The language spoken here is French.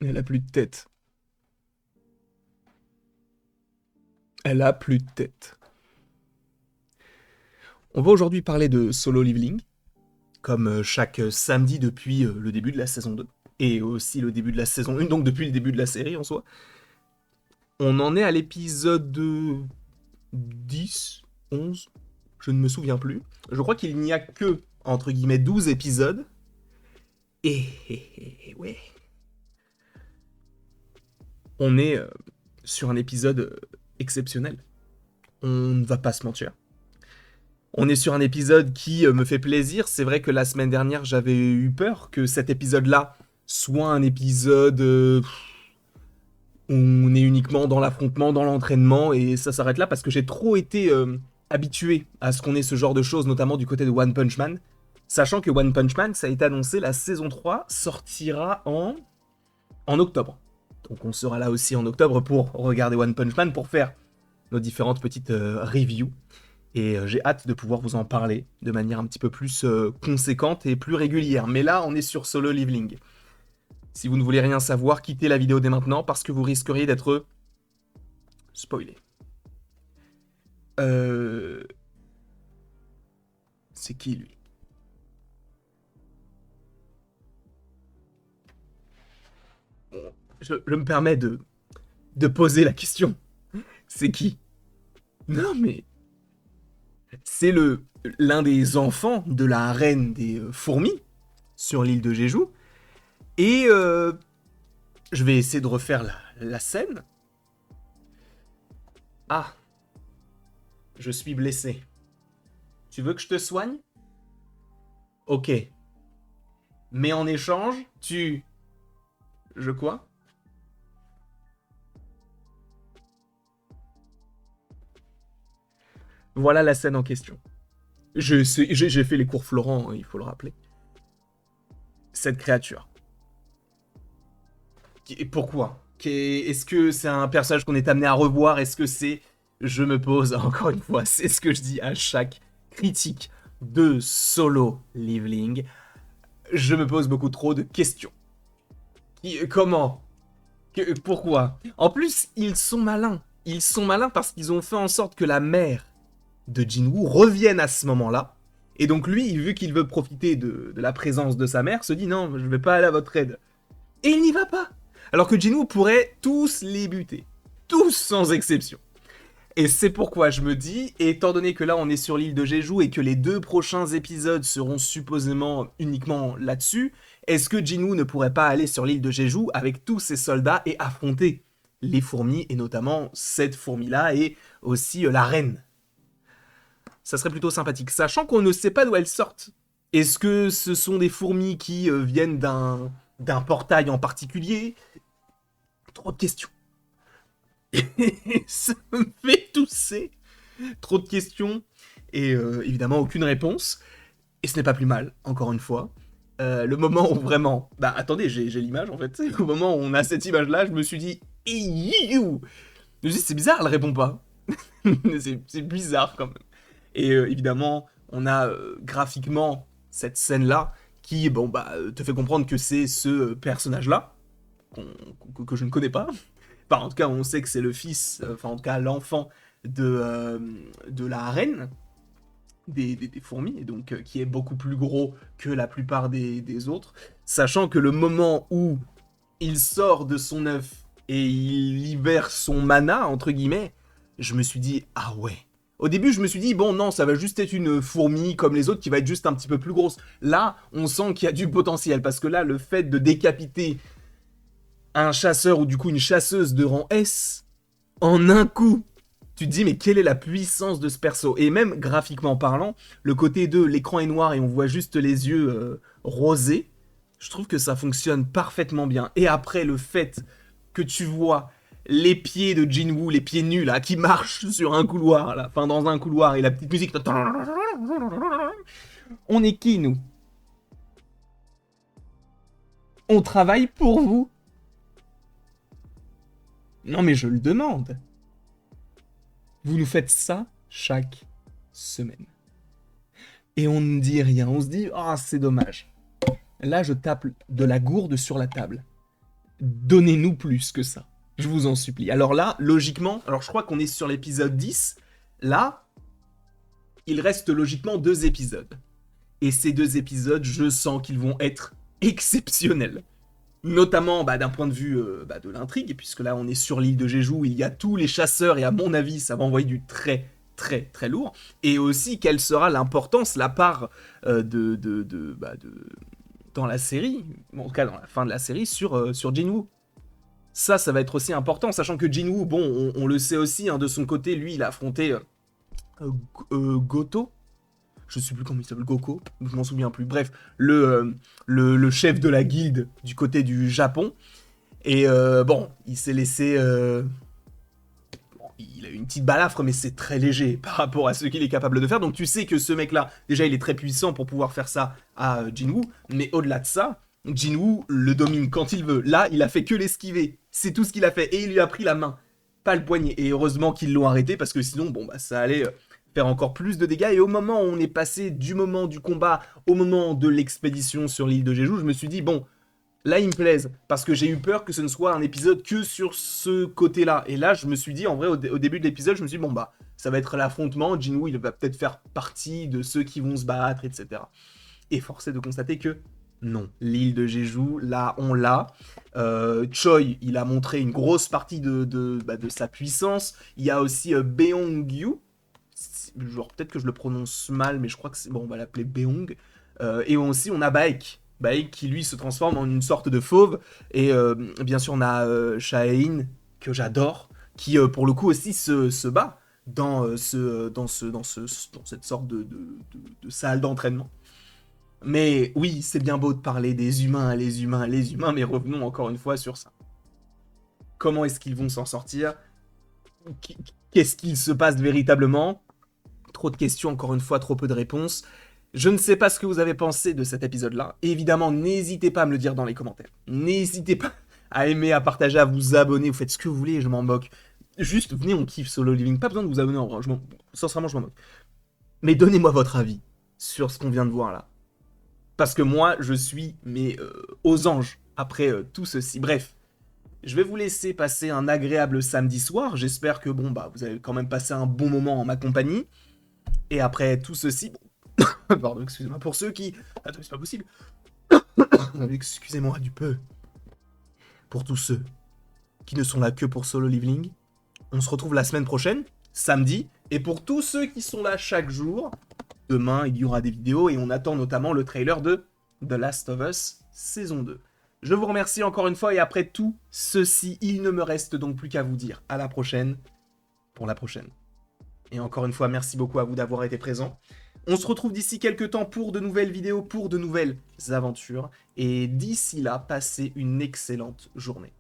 Elle a plus de tête. Elle a plus de tête. On va aujourd'hui parler de Solo Leveling, comme chaque samedi depuis le début de la saison 2, et aussi le début de la saison 1, donc depuis le début de la série en soi. On en est à l'épisode 10, 11, je ne me souviens plus. Je crois qu'il n'y a que, entre guillemets, 12 épisodes. Et ouais, on est sur un épisode exceptionnel. On ne va pas se mentir. On est sur un épisode qui me fait plaisir. C'est vrai que la semaine dernière, j'avais eu peur que cet épisode-là soit un épisode où on est uniquement dans l'affrontement, dans l'entraînement, et ça s'arrête là parce que j'ai trop été habitué à ce qu'on ait ce genre de choses, notamment du côté de One Punch Man. Sachant que One Punch Man, ça a été annoncé, la saison 3 sortira en octobre. Donc on sera là aussi en octobre pour regarder One Punch Man, pour faire nos différentes petites reviews. Et j'ai hâte de pouvoir vous en parler de manière un petit peu plus conséquente et plus régulière. Mais là, on est sur Solo Leveling. Si vous ne voulez rien savoir, quittez la vidéo dès maintenant parce que vous risqueriez d'être spoilé. Euh... C'est qui lui? Bon, je me permets de poser la question. C'est qui? Non mais c'est l'un des enfants de la reine des fourmis sur l'île de Jeju. Et je vais essayer de refaire la scène. Ah, je suis blessé. Tu veux que je te soigne? Ok. Mais en échange, tu... Je quoi? Voilà la scène en question. J'ai fait les cours Florent, il faut le rappeler. Cette créature. Pourquoi? Est-ce que c'est un personnage qu'on est amené à revoir? Est-ce que c'est... Je me pose, encore une fois, c'est ce que je dis à chaque critique de Solo Leveling. Je me pose beaucoup trop de questions. Comment? Pourquoi? En plus, ils sont malins. Ils sont malins parce qu'ils ont fait en sorte que la mère de Jinwoo revienne à ce moment-là. Et donc lui, vu qu'il veut profiter de la présence de sa mère, se dit non, je vais pas aller à votre aide. Et il n'y va pas. Alors que Jinwoo pourrait tous les buter. Tous sans exception. Et c'est pourquoi je me dis, étant donné que là on est sur l'île de Jeju et que les 2 prochains épisodes seront supposément uniquement là-dessus, est-ce que Jinwoo ne pourrait pas aller sur l'île de Jeju avec tous ses soldats et affronter les fourmis, et notamment cette fourmi-là et aussi la reine? Ça serait plutôt sympathique, sachant qu'on ne sait pas d'où elles sortent. Est-ce que ce sont des fourmis qui viennent d'un portail en particulier? Trop de questions. Ça me fait tousser. Trop de questions et évidemment aucune réponse. Et ce n'est pas plus mal, encore une fois. Le moment où vraiment... Bah attendez, j'ai l'image en fait. Au moment où on a cette image-là, je me suis dit... Je me suis dit, c'est bizarre, elle répond pas. C'est bizarre quand même. Et évidemment, on a graphiquement cette scène-là qui, bon, bah, te fait comprendre que c'est ce personnage-là, que je ne connais pas. Enfin, en tout cas, on sait que c'est le fils, enfin, en tout cas, l'enfant de la reine des fourmis, et donc qui est beaucoup plus gros que la plupart des autres. Sachant que le moment où il sort de son œuf et il libère son mana, entre guillemets, je me suis dit, ah ouais. Au début, je me suis dit, bon, non, ça va juste être une fourmi comme les autres qui va être juste un petit peu plus grosse. Là, on sent qu'il y a du potentiel, parce que là, le fait de décapiter un chasseur ou du coup une chasseuse de rang S en un coup, tu te dis, mais quelle est la puissance de ce perso? Et même graphiquement parlant, le côté de l'écran est noir et on voit juste les yeux rosés, je trouve que ça fonctionne parfaitement bien. Et après, le fait que tu vois les pieds de Jinwoo, les pieds nus là, qui marchent sur un couloir, là, enfin dans un couloir, et la petite musique. On est qui, nous? On travaille pour vous. Non mais je le demande. Vous nous faites ça chaque semaine. Et on ne dit rien, on se dit, ah, oh, c'est dommage. Là, je tape de la gourde sur la table. Donnez-nous plus que ça. Je vous en supplie. Alors là, logiquement, alors je crois qu'on est sur l'épisode 10. Là, il reste logiquement 2 épisodes. Et ces 2 épisodes, je sens qu'ils vont être exceptionnels. Notamment d'un point de vue de l'intrigue, puisque là on est sur l'île de Jeju, il y a tous les chasseurs, et à mon avis ça va envoyer du très très très lourd. Et aussi quelle sera l'importance, la part dans la série, en tout cas dans la fin de la série, sur Jinwoo. Ça va être aussi important, sachant que Jinwoo, bon, on le sait aussi, hein, de son côté, lui il a affronté Goto, je sais plus comment il s'appelle, Goko, je m'en souviens plus. Bref, le chef de la guilde du côté du Japon. Et bon, il s'est laissé... bon, il a eu une petite balafre, mais c'est très léger par rapport à ce qu'il est capable de faire. Donc tu sais que ce mec-là, déjà, il est très puissant pour pouvoir faire ça à Jinwoo. Mais au-delà de ça, Jinwoo le domine quand il veut. Là, il a fait que l'esquiver. C'est tout ce qu'il a fait. Et il lui a pris la main, pas le poignet. Et heureusement qu'ils l'ont arrêté, parce que sinon, bon, ça allait... faire encore plus de dégâts, et au moment où on est passé du moment du combat au moment de l'expédition sur l'île de Jeju, je me suis dit, bon, là il me plaise, parce que j'ai eu peur que ce ne soit un épisode que sur ce côté-là, et là je me suis dit, en vrai, au début de l'épisode, je me suis dit, bon bah, ça va être l'affrontement, Jinwoo il va peut-être faire partie de ceux qui vont se battre, etc. Et force est de constater que non, l'île de Jeju, là on l'a. Choi, il a montré une grosse partie de sa puissance. Il y a aussi Beongyu, genre peut-être que je le prononce mal, mais je crois que c'est bon, on va l'appeler Beong. Et aussi on a Baek, qui lui se transforme en une sorte de fauve. Et bien sûr on a Shaein que j'adore, qui pour le coup aussi se bat dans cette sorte de salle d'entraînement. Mais oui, c'est bien beau de parler des humains, les humains, les humains, mais revenons encore une fois sur ça. Comment est-ce qu'ils vont s'en sortir? Qu'est-ce qu'il se passe véritablement? Trop de questions, encore une fois, trop peu de réponses. Je ne sais pas ce que vous avez pensé de cet épisode-là. Évidemment, n'hésitez pas à me le dire dans les commentaires. N'hésitez pas à aimer, à partager, à vous abonner. Vous faites ce que vous voulez, je m'en moque. Juste, venez, on kiffe Solo Living. Pas besoin de vous abonner, en vrai. Sincèrement, je m'en moque. Mais donnez-moi votre avis sur ce qu'on vient de voir là. Parce que moi, je suis aux anges après tout ceci. Bref, je vais vous laisser passer un agréable samedi soir. J'espère que bon vous avez quand même passé un bon moment en ma compagnie. Et après tout ceci, pardon, excusez-moi, pour ceux qui... Attends, c'est pas possible. Excusez-moi du peu. Pour tous ceux qui ne sont là que pour Solo Leveling, on se retrouve la semaine prochaine, samedi. Et pour tous ceux qui sont là chaque jour, demain, il y aura des vidéos et on attend notamment le trailer de The Last of Us saison 2. Je vous remercie encore une fois et après tout ceci, il ne me reste donc plus qu'à vous dire à la prochaine pour la prochaine. Et encore une fois, merci beaucoup à vous d'avoir été présents. On se retrouve d'ici quelques temps pour de nouvelles vidéos, pour de nouvelles aventures. Et d'ici là, passez une excellente journée.